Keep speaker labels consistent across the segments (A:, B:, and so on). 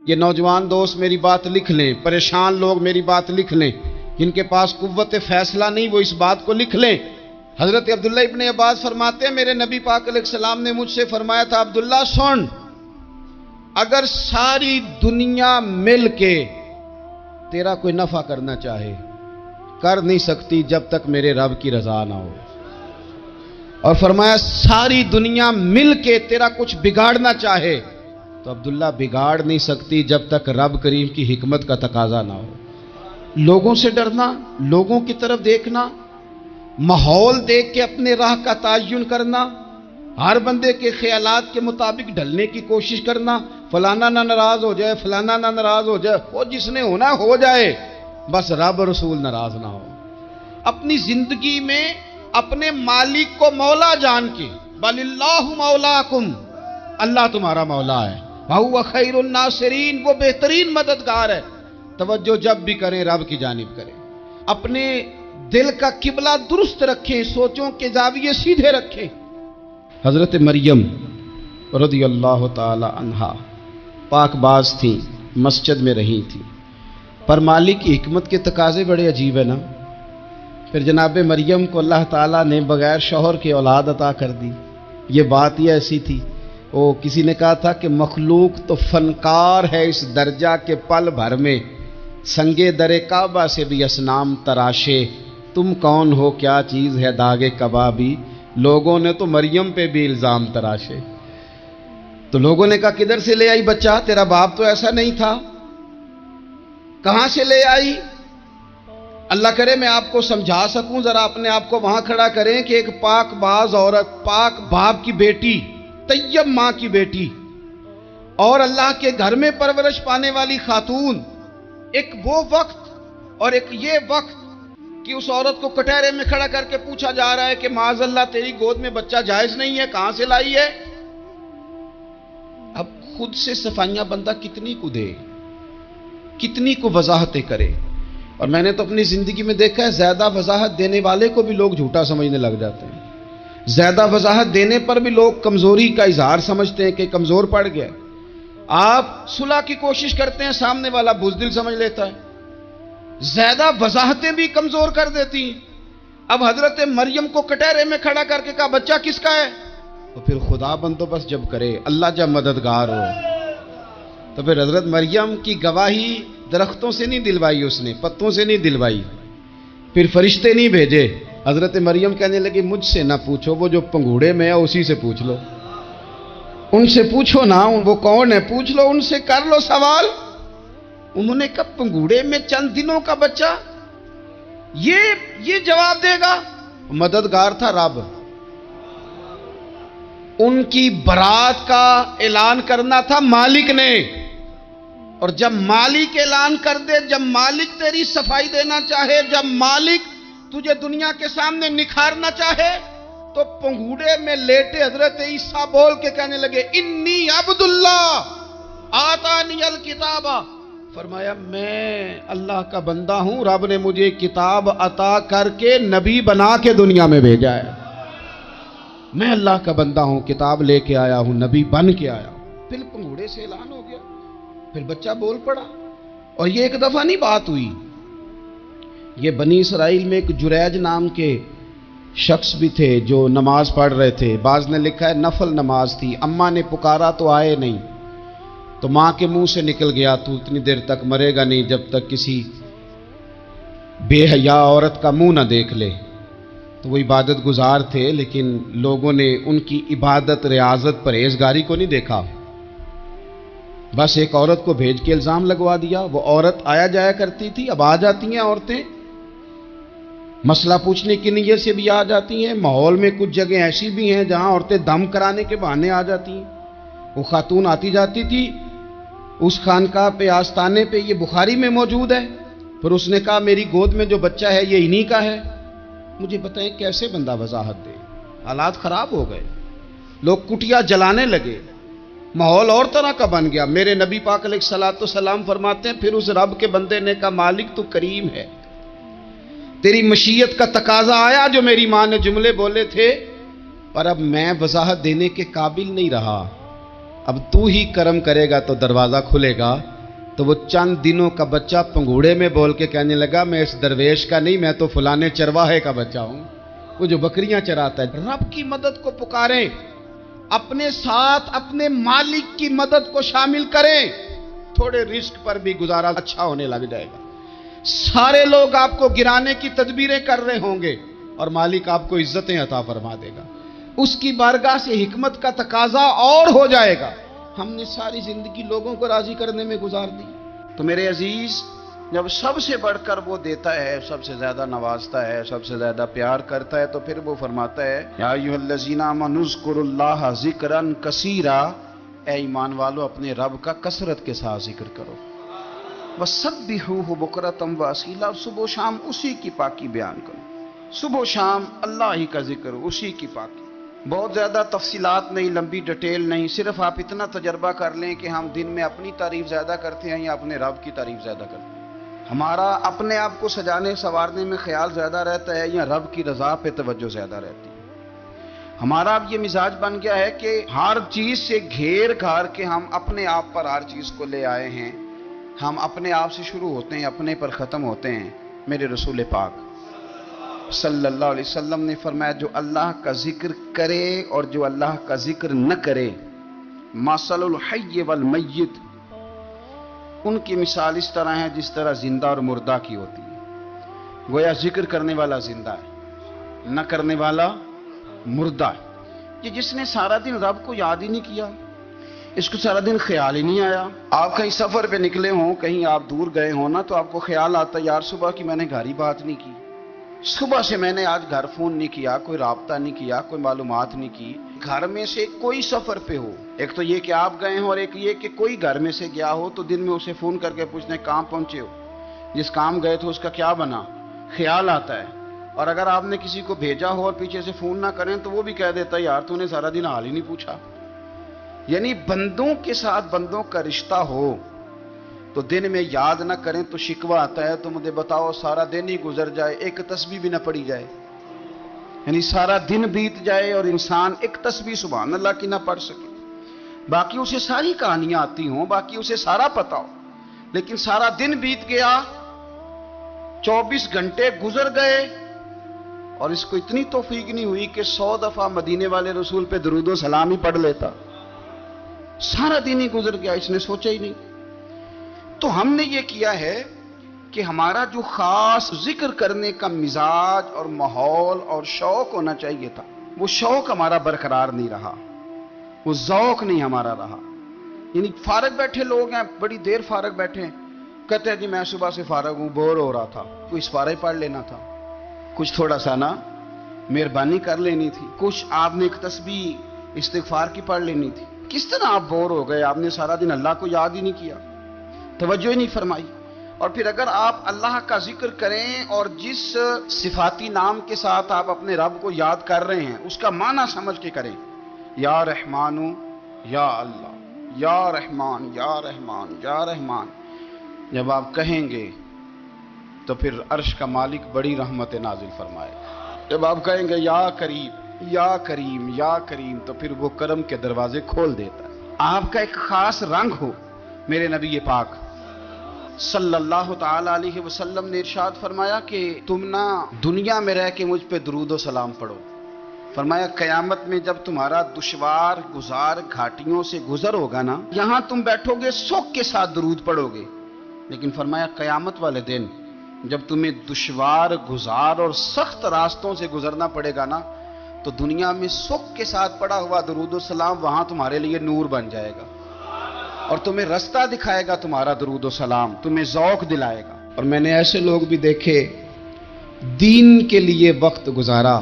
A: یہ نوجوان دوست میری بات لکھ لیں، پریشان لوگ میری بات لکھ لیں، جن کے پاس قوت فیصلہ نہیں وہ اس بات کو لکھ لیں۔ حضرت عبداللہ ابن عباس فرماتے ہیں میرے نبی پاک علیہ السلام نے مجھ سے فرمایا تھا، عبداللہ سن، اگر ساری دنیا مل کے تیرا کوئی نفع کرنا چاہے کر نہیں سکتی جب تک میرے رب کی رضا نہ ہو، اور فرمایا ساری دنیا مل کے تیرا کچھ بگاڑنا چاہے تو عبداللہ بگاڑ نہیں سکتی جب تک رب کریم کی حکمت کا تقاضا نہ ہو۔ لوگوں سے ڈرنا، لوگوں کی طرف دیکھنا، ماحول دیکھ کے اپنے راہ کا تعین کرنا، ہر بندے کے خیالات کے مطابق ڈھلنے کی کوشش کرنا، فلانا نہ ناراض ہو جائے، فلانا نہ ناراض ہو جائے، وہ جس نے ہونا ہو جائے، بس رب رسول ناراض نہ ہو۔ اپنی زندگی میں اپنے مالک کو مولا جان کے، بل اللہ مولاکم، اللہ تمہارا مولا ہے، وَهُوَ خَيْرُ النَّاصِرِينَ، وہ بہترین مددگار ہے۔ توجہ جب بھی کریں رب کی جانب کریں، اپنے دل کا قبلہ درست رکھیں، سوچوں کے زاویے سیدھے رکھیں۔ حضرت مریم رضی اللہ تعالی عنہا پاک باز تھیں، مسجد میں رہی تھیں، پر مالک کی حکمت کے تقاضے بڑے عجیب ہیں نا۔ پھر جناب مریم کو اللہ تعالیٰ نے بغیر شوہر کے اولاد عطا کر دی۔ یہ بات ہی ایسی تھی، وہ کسی نے کہا تھا کہ مخلوق تو فنکار ہے اس درجہ کے پل بھر میں سنگے در کعبہ سے بھی اصنام تراشے، تم کون ہو کیا چیز ہے داغے کبابی، لوگوں نے تو مریم پہ بھی الزام تراشے۔ تو لوگوں نے کہا کدھر سے لے آئی بچہ، تیرا باپ تو ایسا نہیں تھا، کہاں سے لے آئی؟ اللہ کرے میں آپ کو سمجھا سکوں، ذرا اپنے آپ کو وہاں کھڑا کریں کہ ایک پاک باز عورت، پاک باپ کی بیٹی، طیب ماں کی بیٹی، اور اللہ کے گھر میں پرورش پانے والی خاتون، ایک وہ وقت اور ایک یہ وقت کہ اس عورت کو کٹہرے میں کھڑا کر کے پوچھا جا رہا ہے کہ معاذ اللہ تیری گود میں بچہ جائز نہیں ہے، کہاں سے لائی ہے؟ اب خود سے صفائیاں بندہ کتنی کو دے، کتنی کو وضاحتیں کرے۔ اور میں نے تو اپنی زندگی میں دیکھا ہے زیادہ وضاحت دینے والے کو بھی لوگ جھوٹا سمجھنے لگ جاتے ہیں، زیادہ وضاحت دینے پر بھی لوگ کمزوری کا اظہار سمجھتے ہیں کہ کمزور پڑ گیا۔ آپ صلح کی کوشش کرتے ہیں، سامنے والا بزدل سمجھ لیتا ہے، زیادہ وضاحتیں بھی کمزور کر دیتی ہیں۔ اب حضرت مریم کو کٹہرے میں کھڑا کر کے کہا بچہ کس کا ہے؟ تو پھر خدا بندوبست جب کرے، اللہ جب مددگار ہو، تو پھر حضرت مریم کی گواہی درختوں سے نہیں دلوائی، اس نے پتوں سے نہیں دلوائی، پھر فرشتے نہیں بھیجے۔ حضرت مریم کہنے لگی مجھ سے نہ پوچھو، وہ جو پنگوڑے میں ہے اسی سے پوچھ لو، ان سے پوچھو نا، وہ کون ہے پوچھ لو، ان سے کر لو سوال۔ انہوں نے کہا پنگوڑے میں چند دنوں کا بچہ یہ جواب دے گا؟ مددگار تھا رب، ان کی برات کا اعلان کرنا تھا مالک نے، اور جب مالک اعلان کر دے، جب مالک تیری صفائی دینا چاہے، جب مالک تجھے دنیا کے سامنے نکھارنا چاہے، تو پنگوڑے میں لیٹے حضرت عیسیٰ بول کے کہنے لگے انی عبداللہ آتانی الکتاب، فرمایا میں اللہ کا بندہ ہوں، رب نے مجھے کتاب عطا کر کے نبی بنا کے دنیا میں بھیجا ہے، میں اللہ کا بندہ ہوں، کتاب لے کے آیا ہوں، نبی بن کے آیا ہوں۔ پھر پنگوڑے سے اعلان ہو گیا، پھر بچہ بول پڑا۔ اور یہ ایک دفعہ نہیں بات ہوئی، یہ بنی اسرائیل میں ایک جریج نام کے شخص بھی تھے جو نماز پڑھ رہے تھے، بعض نے لکھا ہے نفل نماز تھی، اماں نے پکارا تو آئے نہیں، تو ماں کے منہ سے نکل گیا تو اتنی دیر تک مرے گا نہیں جب تک کسی بے حیا عورت کا منہ نہ دیکھ لے۔ تو وہ عبادت گزار تھے، لیکن لوگوں نے ان کی عبادت، ریاضت، پرہیزگاری کو نہیں دیکھا، بس ایک عورت کو بھیج کے الزام لگوا دیا۔ وہ عورت آیا جایا کرتی تھی، اب آ جاتی ہیں عورتیں، مسئلہ پوچھنے کی نیت سے بھی آ جاتی ہیں۔ ماحول میں کچھ جگہ ایسی بھی ہیں جہاں عورتیں دم کرانے کے بہانے آ جاتی ہیں۔ وہ خاتون آتی جاتی تھی اس خانقاہ پہ، آستانے پہ، یہ بخاری میں موجود ہے، پھر اس نے کہا میری گود میں جو بچہ ہے یہ انہی کا ہے۔ مجھے بتائیں کیسے بندہ وضاحت دے؟ حالات خراب ہو گئے، لوگ کٹیا جلانے لگے، ماحول اور طرح کا بن گیا۔ میرے نبی پاک علیہ الصلوۃ والسلام فرماتے ہیں پھر اس رب کے بندے نے کہا مالک تو کریم ہے، تیری مشیت کا تقاضا آیا جو میری ماں نے جملے بولے تھے، پر اب میں وضاحت دینے کے قابل نہیں رہا، اب تو ہی کرم کرے گا تو دروازہ کھلے گا، تو وہ چند دنوں کا بچہ پنگوڑے میں بول کے کہنے لگا میں اس درویش کا نہیں، میں تو فلانے چرواہے کا بچہ ہوں، وہ جو بکریاں چراتا ہے۔ رب کی مدد کو پکاریں، اپنے ساتھ اپنے مالک کی مدد کو شامل کریں، تھوڑے رزق پر بھی گزارا اچھا ہونے لگ جائے گا۔ سارے لوگ آپ کو گرانے کی تدبیریں کر رہے ہوں گے اور مالک آپ کو عزتیں عطا فرما دے گا، اس کی بارگاہ سے حکمت کا تقاضا اور ہو جائے گا۔ ہم نے ساری زندگی لوگوں کو راضی کرنے میں گزار دی۔ تو میرے عزیز، جب سب سے بڑھ کر وہ دیتا ہے، سب سے زیادہ نوازتا ہے، سب سے زیادہ پیار کرتا ہے، تو پھر وہ فرماتا ہے یا ایھا الذین آمنوا اذکروا اللہ ذکرا کثیرا، اے ایمان والو اپنے رب کا کثرت کے ساتھ ذکر کرو، وسبحوہ بکرۃ واصیلا، صبح و شام اسی کی پاکی بیان کرو، صبح و شام اللہ ہی کا ذکر، اسی کی پاکی۔ بہت زیادہ تفصیلات نہیں، لمبی ڈیٹیل نہیں، صرف آپ اتنا تجربہ کر لیں کہ ہم دن میں اپنی تعریف زیادہ کرتے ہیں یا اپنے رب کی تعریف زیادہ کرتے ہیں، ہمارا اپنے آپ کو سجانے سنوارنے میں خیال زیادہ رہتا ہے یا رب کی رضا پہ توجہ زیادہ رہتی ہے۔ ہمارا اب یہ مزاج بن گیا ہے کہ ہر چیز سے گھیر گھار کے ہم اپنے آپ پر ہر چیز کو لے آئے ہیں، ہم اپنے آپ سے شروع ہوتے ہیں، اپنے پر ختم ہوتے ہیں۔ میرے رسول پاک صلی اللہ علیہ وسلم نے فرمایا جو اللہ کا ذکر کرے اور جو اللہ کا ذکر نہ کرے، مثل الحی والمیت، ان کی مثال اس طرح ہے جس طرح زندہ اور مردہ کی ہوتی ہے۔ گویا ذکر کرنے والا زندہ ہے، نہ کرنے والا مردہ ہے۔ کہ جس نے سارا دن رب کو یاد ہی نہیں کیا، اس کو سارا دن خیال ہی نہیں آیا۔ آپ کہیں سفر پہ نکلے ہوں، کہیں آپ دور گئے ہوں نا، تو آپ کو خیال آتا یار صبح کی میں نے گھر ہی بات نہیں کی، صبح سے میں نے آج گھر فون نہیں کیا، کوئی رابطہ نہیں کیا، کوئی معلومات نہیں کی۔ گھر میں سے کوئی سفر پہ ہو، ایک تو یہ کہ آپ گئے ہوں اور ایک یہ کہ کوئی گھر میں سے گیا ہو، تو دن میں اسے فون کر کے پوچھنے کہاں پہنچے ہو، جس کام گئے تھے اس کا کیا بنا، خیال آتا ہے۔ اور اگر آپ نے کسی کو بھیجا ہو اور پیچھے سے فون نہ کریں تو وہ بھی کہہ دیتا ہے یار تو نے سارا دن حال ہی نہیں پوچھا۔ یعنی بندوں کے ساتھ بندوں کا رشتہ ہو تو دن میں یاد نہ کریں تو شکوہ آتا ہے، تو مجھے بتاؤ سارا دن ہی گزر جائے ایک تسبیح بھی نہ پڑھی جائے، یعنی سارا دن بیت جائے اور انسان ایک تسبیح سبحان اللہ کی نہ پڑھ سکے، باقی اسے ساری کہانیاں آتی ہوں، باقی اسے سارا پتا ہو، لیکن سارا دن بیت گیا، 24 گھنٹے گزر گئے اور اس کو اتنی توفیق نہیں ہوئی کہ 100 دفعہ مدینے والے رسول پہ درود و سلام ہی پڑھ لیتا، سارا دن ہی گزر گیا، اس نے سوچا ہی نہیں۔ تو ہم نے یہ کیا ہے کہ ہمارا جو خاص ذکر کرنے کا مزاج اور ماحول اور شوق ہونا چاہیے تھا، وہ شوق ہمارا برقرار نہیں رہا، وہ ذوق نہیں ہمارا رہا۔ یعنی فارغ بیٹھے لوگ ہیں، بڑی دیر فارغ بیٹھے ہیں، کہتے ہیں جی میں صبح سے فارغ ہوں، بور ہو رہا تھا، کوئی سپارہ پڑھ لینا تھا، کچھ تھوڑا سا نا مہربانی کر لینی تھی، کچھ آپ نے ایک تسبیح استغفار کی پڑھ لینی تھی۔ کس طرح آپ بور ہو گئے؟ آپ نے سارا دن اللہ کو یاد ہی نہیں کیا، توجہ ہی نہیں فرمائی۔ اور پھر اگر آپ اللہ کا ذکر کریں اور جس صفاتی نام کے ساتھ آپ اپنے رب کو یاد کر رہے ہیں اس کا معنی سمجھ کے کریں، یا رحمان یا اللہ، یا رحمان یا رحمان یا رحمان، جب آپ کہیں گے تو پھر عرش کا مالک بڑی رحمت نازل فرمائے گا۔ جب آپ کہیں گے یا کریم یا کریم یا کریم، تو پھر وہ کرم کے دروازے کھول دیتا ہے۔ آپ کا ایک خاص رنگ ہو۔ میرے نبی پاک صلی اللہ تعالی علیہ وسلم نے ارشاد فرمایا کہ تم نہ دنیا میں رہ کے مجھ پہ درود و سلام پڑھو، فرمایا قیامت میں جب تمہارا دشوار گزار گھاٹیوں سے گزر ہوگا نا، یہاں تم بیٹھو گے سوگ کے ساتھ درود پڑھو گے، لیکن فرمایا قیامت والے دن جب تمہیں دشوار گزار اور سخت راستوں سے گزرنا پڑے گا نا، تو دنیا میں سوگ کے ساتھ پڑھا ہوا درود و سلام وہاں تمہارے لیے نور بن جائے گا، اور تمہیں رستہ دکھائے گا تمہارا درود و سلام، تمہیں ذوق دلائے گا۔ اور میں نے ایسے لوگ بھی دیکھے دین کے لیے وقت گزارا،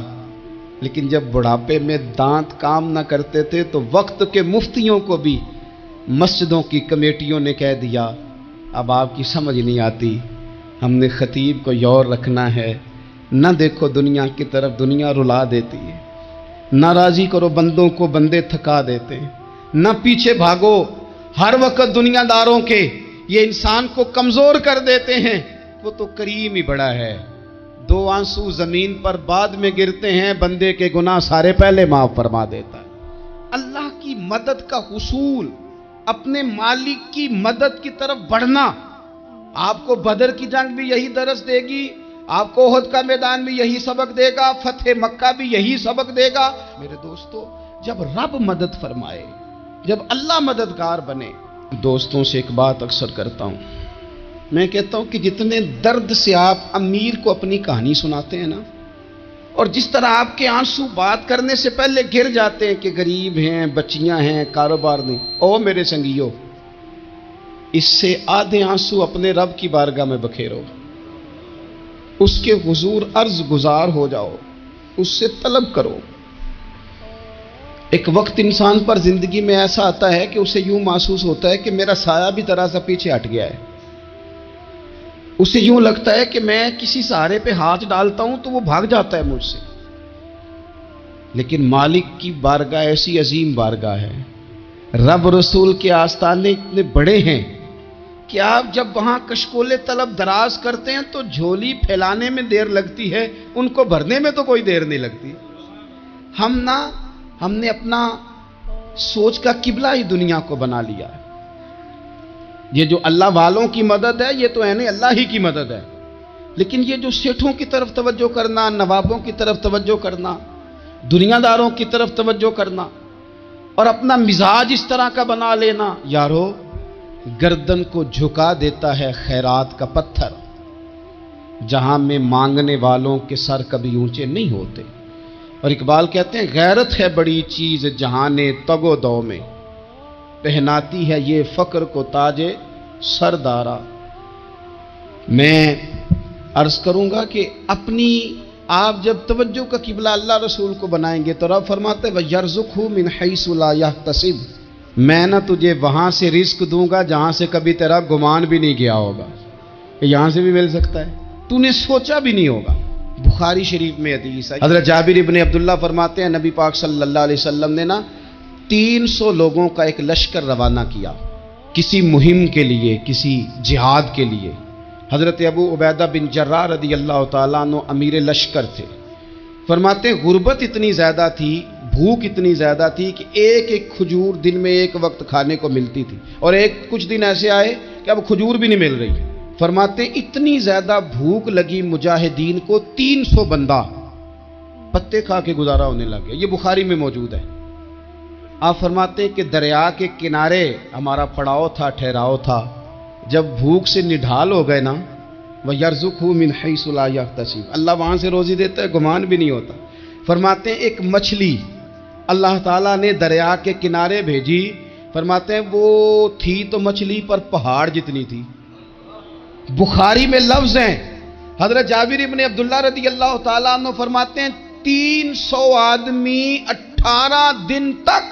A: لیکن جب بڑھاپے میں دانت کام نہ کرتے تھے تو وقت کے مفتیوں کو بھی مسجدوں کی کمیٹیوں نے کہہ دیا اب آپ کی سمجھ نہیں آتی، ہم نے خطیب کو یور رکھنا ہے، نہ دیکھو دنیا کی طرف، دنیا رلا دیتی ہے، نہ راضی کرو بندوں کو، بندے تھکا دیتے ہیں، نہ پیچھے بھاگو ہر وقت دنیا داروں کے، یہ انسان کو کمزور کر دیتے ہیں، وہ تو کریم ہی بڑا ہے، 2 آنسو زمین پر بعد میں گرتے ہیں، بندے کے گناہ سارے پہلے معاف فرما دیتا ہے۔ اللہ کی مدد کا حصول اپنے مالک کی مدد کی طرف بڑھنا. آپ کو بدر کی جنگ بھی یہی درس دے گی, آپ کو احد کا میدان بھی یہی سبق دے گا, فتح مکہ بھی یہی سبق دے گا. میرے دوستو, جب رب مدد فرمائے, جب اللہ مددگار بنے. دوستوں سے ایک بات اکثر کرتا ہوں, میں کہتا ہوں کہ جتنے درد سے آپ امیر کو اپنی کہانی سناتے ہیں نا, اور جس طرح آپ کے آنسو بات کرنے سے پہلے گر جاتے ہیں کہ غریب ہیں, بچیاں ہیں, کاروبار نہیں, او میرے سنگیو, اس سے آدھے آنسو اپنے رب کی بارگاہ میں بکھیرو, اس کے حضور عرض گزار ہو جاؤ, اس سے طلب کرو. ایک وقت انسان پر زندگی میں ایسا آتا ہے کہ اسے یوں محسوس ہوتا ہے کہ میرا سایہ بھی ذرا سا پیچھے ہٹ گیا ہے. اسے یوں لگتا ہے کہ میں کسی سہارے پہ ہاتھ ڈالتا ہوں تو وہ بھاگ جاتا ہے مجھ سے. لیکن مالک کی بارگاہ ایسی عظیم بارگاہ ہے, رب رسول کے آستانے اتنے بڑے ہیں کہ آپ جب وہاں کشکول طلب دراز کرتے ہیں تو جھولی پھیلانے میں دیر لگتی ہے, ان کو بھرنے میں تو کوئی دیر نہیں لگتی. ہم نے اپنا سوچ کا قبلہ ہی دنیا کو بنا لیا ہے. یہ جو اللہ والوں کی مدد ہے یہ تو یعنی اللہ ہی کی مدد ہے, لیکن یہ جو سیٹھوں کی طرف توجہ کرنا, نوابوں کی طرف توجہ کرنا, دنیا داروں کی طرف توجہ کرنا, اور اپنا مزاج اس طرح کا بنا لینا, یارو گردن کو جھکا دیتا ہے خیرات کا پتھر, جہاں میں مانگنے والوں کے سر کبھی اونچے نہیں ہوتے. اور اقبال کہتے ہیں غیرت ہے بڑی چیز جہان تگ و دو میں, پہناتی ہے یہ فقر کو تاج سردارا. میں عرض کروں گا کہ اپنی آپ جب توجہ کا قبلہ اللہ رسول کو بنائیں گے تو رب فرماتے ہیں وَيَرْزُقْهُ مِنْ حَيْثُ لَا يَحْتَسِبُ, میں نہ تجھے وہاں سے رزق دوں گا جہاں سے کبھی تیرا گمان بھی نہیں گیا ہوگا کہ یہاں سے بھی مل سکتا ہے, تو نے سوچا بھی نہیں ہوگا. بخاری شریف میں حدیث ہے, حضرت جابر ابن عبداللہ فرماتے ہیں نبی پاک صلی اللہ علیہ وسلم نے نا 300 لوگوں کا ایک لشکر روانہ کیا کسی مہم کے لیے, کسی جہاد کے لیے. حضرت ابو عبیدہ بن جراح رضی اللہ تعالیٰ عنہ امیر لشکر تھے. فرماتے ہیں غربت اتنی زیادہ تھی, بھوک اتنی زیادہ تھی کہ ایک ایک کھجور دن میں ایک وقت کھانے کو ملتی تھی, اور کچھ دن ایسے آئے کہ اب کھجور بھی نہیں مل رہی. فرماتے ہیں اتنی زیادہ بھوک لگی مجاہدین کو 300 بندہ پتے کھا کے گزارا ہونے لگ گیا. یہ بخاری میں موجود ہے. آپ فرماتے ہیں کہ دریا کے کنارے ہمارا پڑاؤ تھا, ٹھہراؤ تھا. جب بھوک سے نڈھال ہو گئے نا, وَيَرْزُقْهُ مِنْ حَيْثُ لَا يَحْتَسِبُ, اللہ وہاں سے روزی دیتا ہے, گمان بھی نہیں ہوتا. فرماتے ہیں ایک مچھلی اللہ تعالیٰ نے دریا کے کنارے بھیجی. فرماتے ہیں وہ تھی تو مچھلی پر پہاڑ جتنی تھی. بخاری میں لفظ ہیں, حضرت جابر ابن عبداللہ رضی اللہ تعالیٰ عنہ فرماتے ہیں 300 آدمی 18 دن تک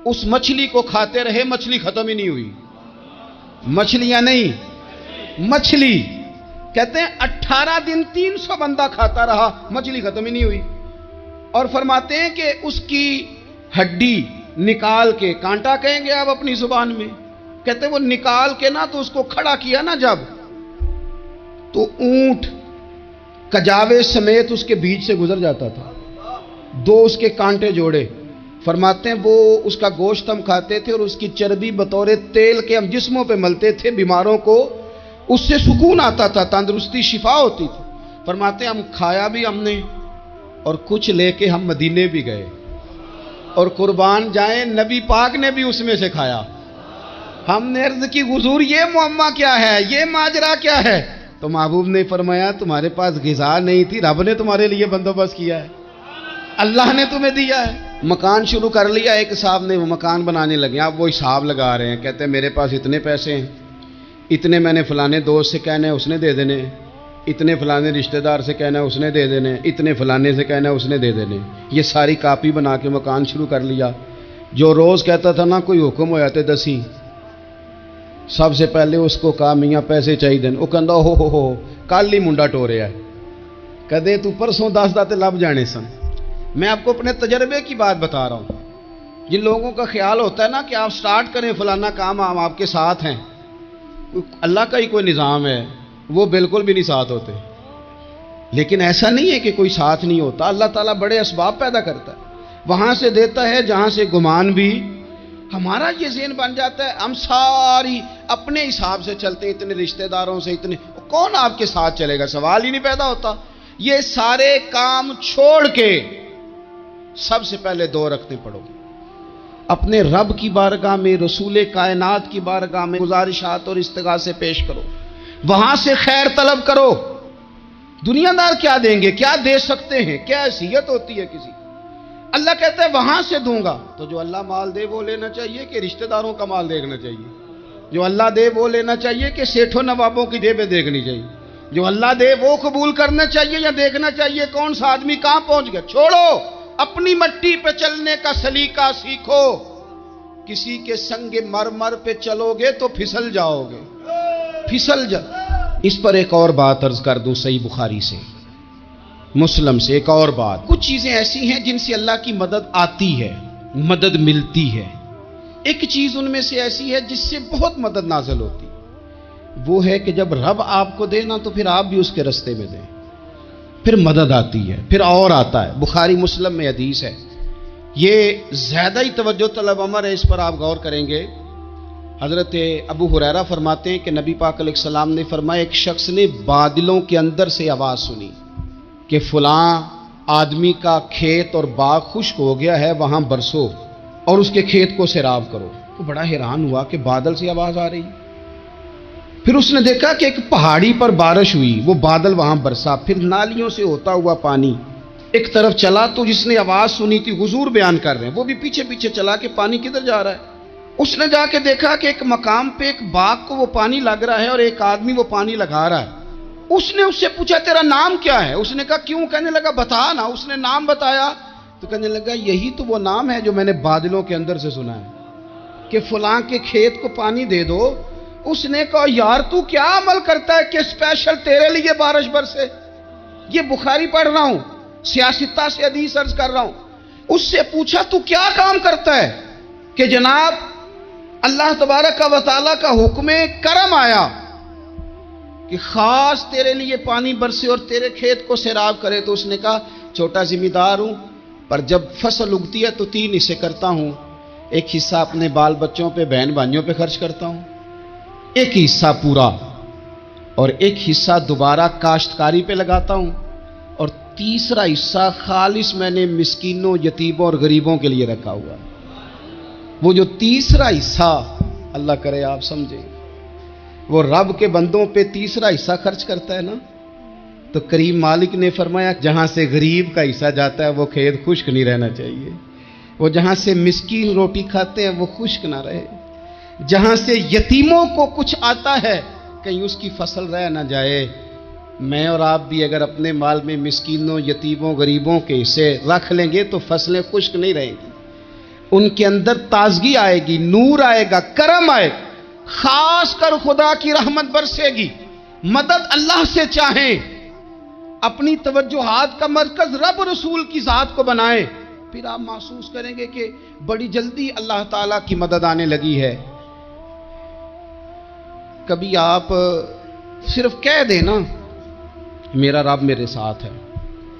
A: اس مچھلی کو کھاتے رہے, مچھلی ختم ہی نہیں ہوئی. مچھلیاں نہیں, مچھلی. کہتے ہیں 18 دن 300 بندہ کھاتا رہا, مچھلی ختم ہی نہیں ہوئی. اور فرماتے ہیں کہ اس کی ہڈی نکال کے, کانٹا کہیں گے آپ اپنی زبان میں, کہتے ہیں وہ نکال کے نا تو اس کو کھڑا کیا نا جب, تو اونٹ کجاوے سمیت اس کے بیچ سے گزر جاتا تھا, 2 اس کے کانٹے جوڑے. فرماتے ہیں وہ اس کا گوشت ہم کھاتے تھے اور اس کی چربی بطور تیل کے ہم جسموں پہ ملتے تھے, بیماروں کو اس سے سکون آتا تھا, تندرستی شفا ہوتی تھی. فرماتے ہیں ہم کھایا بھی ہم نے, اور کچھ لے کے ہم مدینے بھی گئے, اور قربان جائیں نبی پاک نے بھی اس میں سے کھایا. ہم نے عرض کی حضور یہ معمہ کیا ہے, یہ ماجرا کیا ہے؟ تو محبوب نے فرمایا تمہارے پاس غذا نہیں تھی, رب نے تمہارے لیے بندوبست کیا ہے, اللہ نے تمہیں دیا ہے. مکان شروع کر لیا ایک صاحب نے, وہ مکان بنانے لگے. آپ وہ حساب لگا رہے ہیں, کہتے ہیں میرے پاس اتنے پیسے ہیں, اتنے میں نے فلانے دوست سے کہنا ہے اس نے دے دینے, اتنے فلانے رشتہ دار سے کہنا ہے اس نے دے دینے, اتنے فلانے سے کہنا ہے اس نے دے دینے. یہ ساری کاپی بنا کے مکان شروع کر لیا. جو روز کہتا تھا نا کوئی حکم ہو جاتے 10 سب سے پہلے اس کو کہا میاں پیسے چاہیے دن. وہ کہندا ہو کل ہی منڈا ٹوریا ہے, کدے تو پرسوں 10 داتے لب جانے سن. میں آپ کو اپنے تجربے کی بات بتا رہا ہوں. جن لوگوں کا خیال ہوتا ہے نا کہ آپ سٹارٹ کریں فلانا کام, ہم آپ کے ساتھ ہیں, اللہ کا ہی کوئی نظام ہے, وہ بالکل بھی نہیں ساتھ ہوتے. لیکن ایسا نہیں ہے کہ کوئی ساتھ نہیں ہوتا, اللہ تعالیٰ بڑے اسباب پیدا کرتا ہے, وہاں سے دیتا ہے جہاں سے گمان بھی ہمارا یہ ذہن بن جاتا ہے، ہم ساری اپنے حساب سے چلتے ہیں، اتنے رشتہ داروں سے، اتنے کون آپ کے ساتھ چلے گا، سوال ہی نہیں پیدا ہوتا۔ یہ سارے کام چھوڑ کے سب سے پہلے 2 رکعتیں پڑھو، اپنے رب کی بارگاہ میں، رسول کائنات کی بارگاہ میں گزارشات اور استغاثے پیش کرو، وہاں سے خیر طلب کرو۔ دنیا دار کیا دیں گے، کیا دے سکتے ہیں، کیا حیثیت ہوتی ہے کسی، اللہ کہتا ہے وہاں سے دوں گا۔ تو جو اللہ مال دے وہ لینا چاہیے کہ رشتہ داروں کا مال دیکھنا چاہیے؟ جو اللہ دے وہ لینا چاہیے کہ سیٹھوں نوابوں کی جیبیں دیکھنی چاہیے؟ جو اللہ دے وہ قبول کرنا چاہیے یا دیکھنا چاہیے کون سا آدمی کہاں پہنچ گیا؟ چھوڑو، اپنی مٹی پہ چلنے کا سلیقہ سیکھو۔ کسی کے سنگ مرمر پہ چلو گے تو پھسل جاؤ گے، پھسل جا۔ اس پر ایک اور بات عرض کر دوں، صحیح بخاری سے، مسلم سے ایک اور بات۔ کچھ چیزیں ایسی ہیں جن سے اللہ کی مدد آتی ہے، مدد ملتی ہے۔ ایک چیز ان میں سے ایسی ہے جس سے بہت مدد نازل ہوتی، وہ ہے کہ جب رب آپ کو دے نا تو پھر آپ بھی اس کے رستے میں دیں، پھر مدد آتی ہے، پھر اور آتا ہے۔ بخاری مسلم میں حدیث ہے، یہ زیادہ ہی توجہ طلب امر ہے، اس پر آپ غور کریں گے۔ حضرت ابو ہریرہ فرماتے ہیں کہ نبی پاک علیہ السلام نے فرمایا، ایک شخص نے بادلوں کے اندر سے آواز سنی کہ فلاں آدمی کا کھیت اور باغ خشک ہو گیا ہے، وہاں برسو اور اس کے کھیت کو سیراب کرو۔ وہ بڑا حیران ہوا کہ بادل سے آواز آ رہی۔ پھر اس نے دیکھا کہ ایک پہاڑی پر بارش ہوئی، وہ بادل وہاں برسا، پھر نالیوں سے ہوتا ہوا پانی ایک طرف چلا۔ تو جس نے آواز سنی تھی، حضور بیان کر رہے ہیں، وہ بھی پیچھے پیچھے چلا کہ پانی کدھر جا رہا ہے۔ اس نے جا کے دیکھا کہ ایک مقام پہ ایک باغ کو وہ پانی لگ رہا ہے اور ایک آدمی وہ پانی لگا رہا ہے۔ اس نے اس سے پوچھا تیرا نام کیا ہے؟ اس نے کہا کیوں؟ کہنے لگا بتا نا۔ اس نے نام بتایا تو کہنے لگا یہی تو وہ نام ہے جو میں نے بادلوں کے اندر سے سنا ہے کہ فلاں کے کھیت کو پانی دے دو۔ اس نے کہا یار تو کیا عمل کرتا ہے کہ اسپیشل تیرے لیے بارش برسے؟ یہ بخاری پڑھ رہا ہوں، سیاستہ سے حدیث عرض کر رہا ہوں۔ اس سے پوچھا تو کیا کام کرتا ہے کہ جناب اللہ تبارک و تعالیٰ کا حکم کرم آیا کہ خاص تیرے لیے پانی برسے اور تیرے کھیت کو سیراب کرے؟ تو اس نے کہا چھوٹا ذمہ دار ہوں، پر جب فصل اگتی ہے تو 3 حصے کرتا ہوں، ایک حصہ اپنے بال بچوں پہ، بہن بھائیوں پہ خرچ کرتا ہوں، ایک حصہ پورا، اور ایک حصہ دوبارہ کاشتکاری پہ لگاتا ہوں، اور تیسرا حصہ خالص میں نے مسکینوں، یتیموں اور غریبوں کے لیے رکھا ہوا۔ وہ جو تیسرا حصہ، اللہ کرے آپ سمجھیں، وہ رب کے بندوں پہ تیسرا حصہ خرچ کرتا ہے نا، تو کریم مالک نے فرمایا جہاں سے غریب کا حصہ جاتا ہے وہ کھیت خشک نہیں رہنا چاہیے، وہ جہاں سے مسکین روٹی کھاتے ہیں وہ خشک نہ رہے، جہاں سے یتیموں کو کچھ آتا ہے کہیں اس کی فصل رہ نہ جائے۔ میں اور آپ بھی اگر اپنے مال میں مسکینوں، یتیموں، غریبوں کے حصے رکھ لیں گے تو فصلیں خشک نہیں رہیں گی، ان کے اندر تازگی آئے گی، نور آئے گا، کرم آئے گا، خاص کر خدا کی رحمت برسے گی۔ مدد اللہ سے چاہیں، اپنی توجہات کا مرکز رب رسول کی ذات کو بنائیں، پھر آپ محسوس کریں گے کہ بڑی جلدی اللہ تعالیٰ کی مدد آنے لگی ہے۔ کبھی آپ صرف کہہ دیں نا میرا رب میرے ساتھ ہے،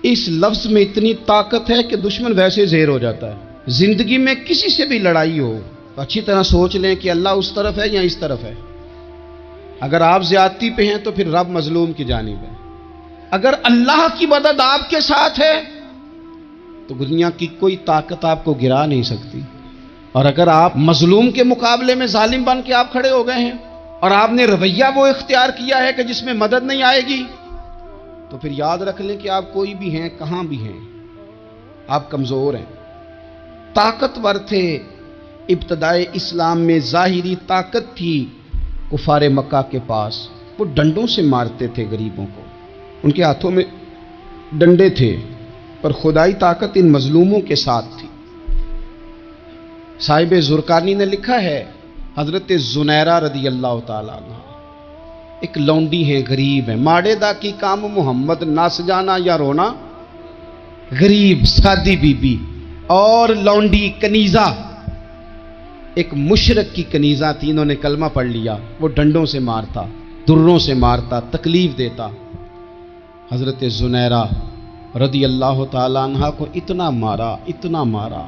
A: اس لفظ میں اتنی طاقت ہے کہ دشمن ویسے زہر ہو جاتا ہے۔ زندگی میں کسی سے بھی لڑائی ہو تو اچھی طرح سوچ لیں کہ اللہ اس طرف ہے یا اس طرف ہے۔ اگر آپ زیادتی پہ ہیں تو پھر رب مظلوم کی جانب ہے۔ اگر اللہ کی مدد آپ کے ساتھ ہے تو دنیا کی کوئی طاقت آپ کو گرا نہیں سکتی، اور اگر آپ مظلوم کے مقابلے میں ظالم بن کے آپ کھڑے ہو گئے ہیں اور آپ نے رویہ وہ اختیار کیا ہے کہ جس میں مدد نہیں آئے گی، تو پھر یاد رکھ لیں کہ آپ کوئی بھی ہیں، کہاں بھی ہیں، آپ کمزور ہیں۔ طاقتور تھے ابتدائے اسلام میں، ظاہری طاقت تھی کفار مکہ کے پاس، وہ ڈنڈوں سے مارتے تھے غریبوں کو، ان کے ہاتھوں میں ڈنڈے تھے، پر خدائی طاقت ان مظلوموں کے ساتھ تھی۔ صاحب زرقانی نے لکھا ہے، حضرت زنیرہ رضی اللہ تعالیٰ عنہ ایک لونڈی ہیں، غریب ہیں، ماڑے دا کی کام محمد نس جانا یا رونا، غریب سادی بی بی اور لونڈی کنیزہ، ایک مشرک کی کنیزہ تھی، انہوں نے کلمہ پڑھ لیا، وہ ڈنڈوں سے مارتا، دروں سے مارتا، تکلیف دیتا۔ حضرت زنیرہ رضی اللہ تعالیٰ عنہ کو اتنا مارا، اتنا مارا۔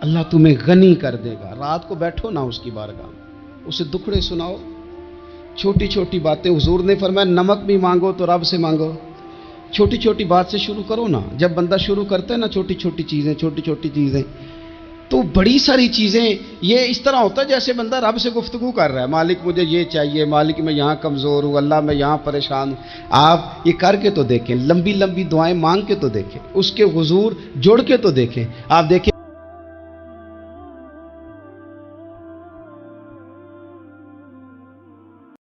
A: اللہ تمہیں غنی کر دے گا. رات کو بیٹھو نا اس کی بارگاہ میں, اسے دکھڑے سناؤ, چھوٹی چھوٹی باتیں. حضور نے فرمایا نمک بھی مانگو تو رب سے مانگو. چھوٹی چھوٹی بات سے شروع کرو نا. جب بندہ شروع کرتا ہے نا چھوٹی چھوٹی چیزیں تو بڑی ساری چیزیں یہ اس طرح ہوتا ہے جیسے بندہ رب سے گفتگو کر رہا ہے. مالک مجھے یہ چاہیے, مالک میں یہاں کمزور ہوں, اللہ میں یہاں پریشان ہوں. آپ یہ کر کے تو دیکھیں, لمبی لمبی دعائیں مانگ کے تو دیکھیں, اس کے حضور جوڑ کے تو دیکھیں. آپ دیکھیں